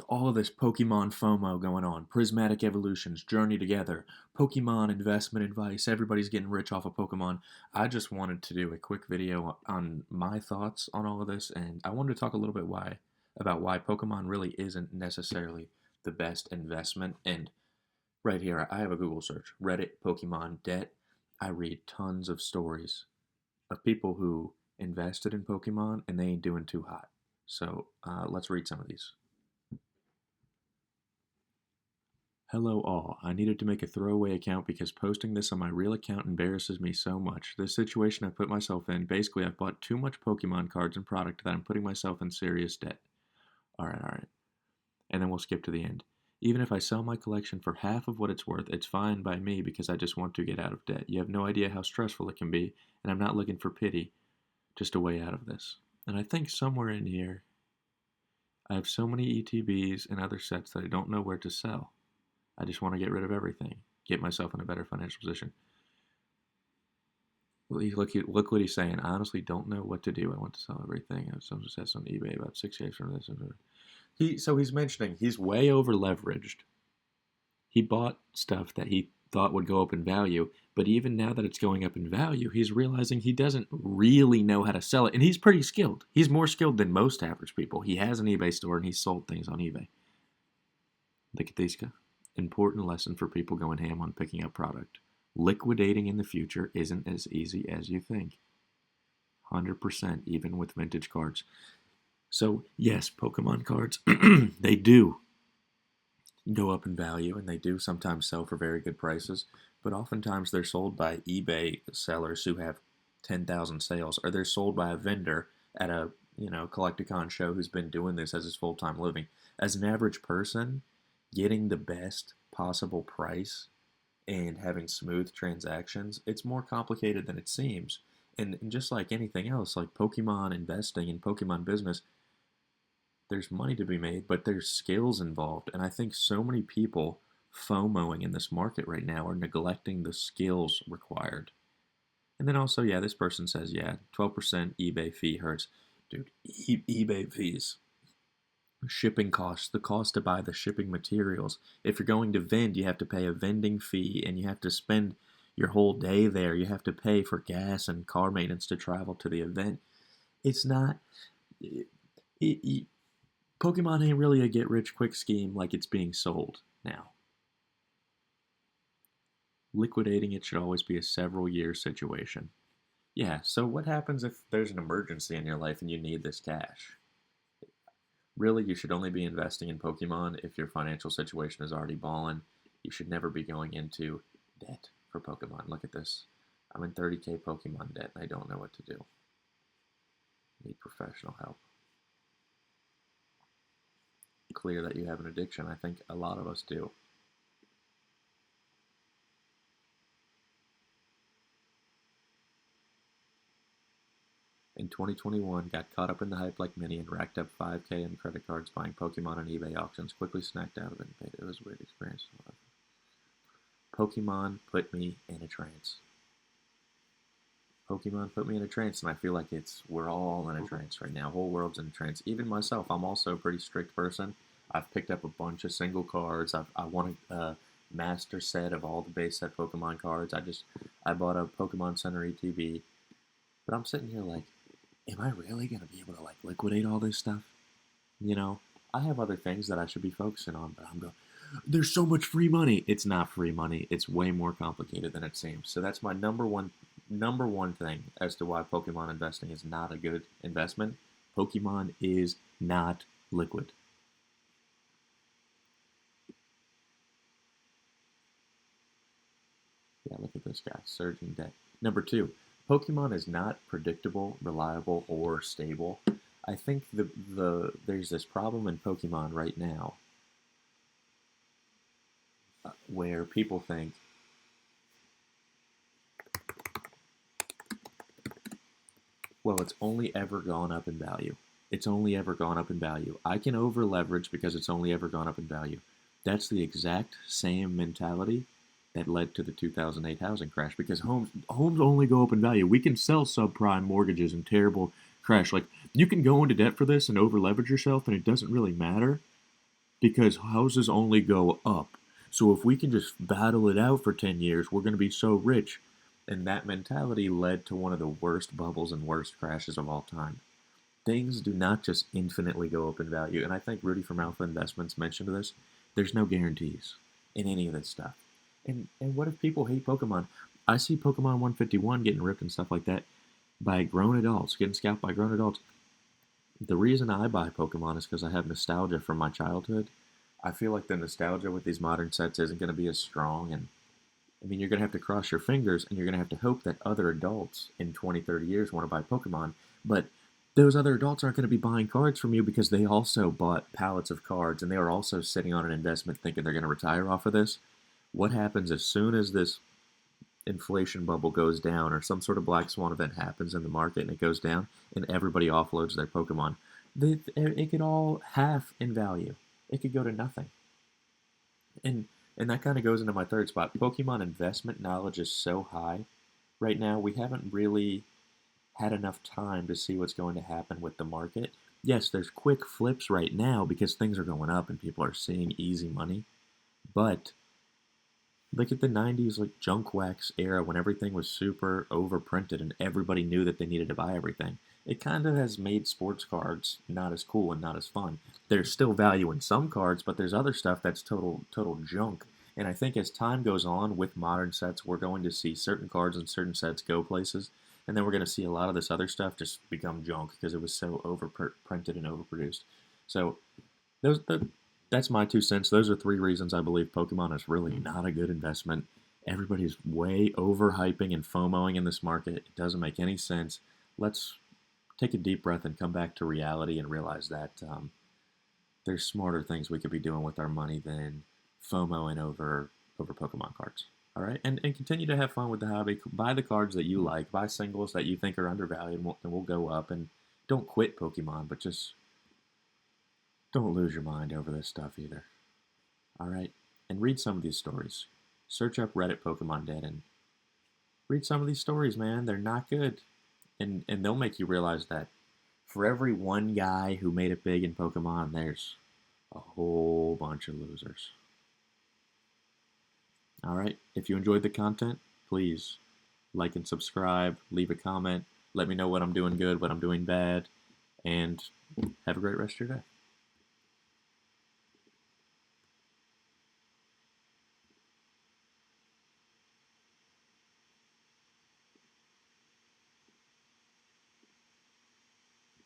all of this Pokemon FOMO going on, prismatic evolutions, journey together, Pokemon investment advice, everybody's getting rich off of Pokemon. I just wanted to do a quick video on my thoughts on all of this, and I wanted to talk a little bit about why Pokemon really isn't necessarily the best investment. And right here, I have a Google search, Reddit, Pokemon debt. I read tons of stories of people who invested in Pokemon and they ain't doing too hot. So let's read some of these. Hello all, I needed to make a throwaway account because posting this on my real account embarrasses me so much. This situation I put myself in, basically I've bought too much Pokemon cards and product that I'm putting myself in serious debt. Alright. And then we'll skip to the end. Even if I sell my collection for half of what it's worth, it's fine by me because I just want to get out of debt. You have no idea how stressful it can be, and I'm not looking for pity, just a way out of this. And I think somewhere in here, I have so many ETBs and other sets that I don't know where to sell. I just want to get rid of everything, get myself in a better financial position. Look what he's saying. I honestly don't know what to do. I want to sell everything. Someone just says on eBay about 6 days from this. So he's mentioning he's way over leveraged. He bought stuff that he thought would go up in value, but even now that it's going up in value, he's realizing he doesn't really know how to sell it. And he's pretty skilled. He's more skilled than most average people. He has an eBay store and he's sold things on eBay. Look at these guys. Important lesson for people going ham on picking up product. Liquidating in the future isn't as easy as you think. 100% even with vintage cards. So yes, Pokemon cards, they do go up in value and they do sometimes sell for very good prices, but oftentimes they're sold by eBay sellers who have 10,000 sales, or they're sold by a vendor at a Collecticon show who's been doing this as his full-time living. As an average person, getting the best possible price and having smooth transactions, it's more complicated than it seems. And just like anything else, like Pokemon investing and Pokemon business, there's money to be made, but there's skills involved. And I think so many people FOMOing in this market right now are neglecting the skills required. And then also, yeah, this person says, yeah, 12% eBay fee hurts. Dude, eBay fees. Shipping costs, the cost to buy the shipping materials. If you're going to vend, you have to pay a vending fee and you have to spend your whole day there. You have to pay for gas and car maintenance to travel to the event. It's not... Pokemon ain't really a get-rich-quick scheme like it's being sold now. Liquidating it should always be a several-year situation. Yeah, so what happens if there's an emergency in your life and you need this cash? Really, you should only be investing in Pokemon if your financial situation is already balling. You should never be going into debt for Pokemon. Look at this. I'm in 30K Pokemon debt and I don't know what to do. Need professional help. Clear that you have an addiction. I think a lot of us do. In 2021, got caught up in the hype like many and racked up 5K in credit cards buying Pokemon on eBay auctions. Quickly snacked out of it and paid it. It was a weird experience. Pokemon put me in a trance. Pokemon put me in a trance, and I feel like we're all in a trance right now. Whole world's in a trance. Even myself, I'm also a pretty strict person. I've picked up a bunch of single cards. I want a master set of all the base set Pokemon cards. I bought a Pokemon Center ETB. But I'm sitting here like, am I really going to be able to liquidate all this stuff? I have other things that I should be focusing on, but I'm going, there's so much free money. It's not free money. It's way more complicated than it seems. So that's my number one thing as to why Pokemon investing is not a good investment. Pokemon is not liquid. Yeah, look at this guy, surging debt. Number 2, Pokemon is not predictable, reliable, or stable. I think there's this problem in Pokemon right now where people think, well, it's only ever gone up in value. It's only ever gone up in value. I can over leverage because it's only ever gone up in value. That's the exact same mentality that led to the 2008 housing crash, because homes only go up in value. We can sell subprime mortgages and terrible crash. Like, you can go into debt for this and over leverage yourself and it doesn't really matter. because houses only go up. So if we can just battle it out for 10 years, we're going to be so rich. And that mentality led to one of the worst bubbles and worst crashes of all time. Things do not just infinitely go up in value. And I think Rudy from Alpha Investments mentioned this. There's no guarantees in any of this stuff. And what if people hate Pokemon? I see Pokemon 151 getting ripped and stuff like that by grown adults, getting scalped by grown adults. The reason I buy Pokemon is because I have nostalgia from my childhood. I feel like the nostalgia with these modern sets isn't going to be as strong. And I mean, you're going to have to cross your fingers and you're going to have to hope that other adults in 20, 30 years want to buy Pokemon. But those other adults aren't going to be buying cards from you because they also bought pallets of cards and they are also sitting on an investment thinking they're going to retire off of this. What happens as soon as this inflation bubble goes down or some sort of black swan event happens in the market and it goes down and everybody offloads their Pokemon? It could all half in value. It could go to nothing. And and that kind of goes into my third spot. Pokemon investment knowledge is so high right now. We haven't really had enough time to see what's going to happen with the market. Yes, there's quick flips right now because things are going up and people are seeing easy money. But look at the 90s, like junk wax era when everything was super overprinted and everybody knew that they needed to buy everything. It kind of has made sports cards not as cool and not as fun. There's still value in some cards, but there's other stuff that's total junk. And I think as time goes on with modern sets, we're going to see certain cards and certain sets go places, and then we're going to see a lot of this other stuff just become junk because it was so overprinted and overproduced. So those that's my 2 cents. Those are 3 reasons I believe Pokemon is really not a good investment. Everybody's way overhyping and FOMOing in this market. It doesn't make any sense. Let's take a deep breath and come back to reality and realize that there's smarter things we could be doing with our money than FOMOing over Pokemon cards. All right, and continue to have fun with the hobby. Buy the cards that you like. Buy singles that you think are undervalued, and we'll go up. And don't quit Pokemon, but just don't lose your mind over this stuff either. All right, and read some of these stories. Search up Reddit Pokemon Dead and read some of these stories, man. They're not good, and they'll make you realize that for every one guy who made it big in Pokemon, there's a whole bunch of losers. All right, if you enjoyed the content, please like and subscribe, leave a comment, let me know what I'm doing good, what I'm doing bad, and have a great rest of your day.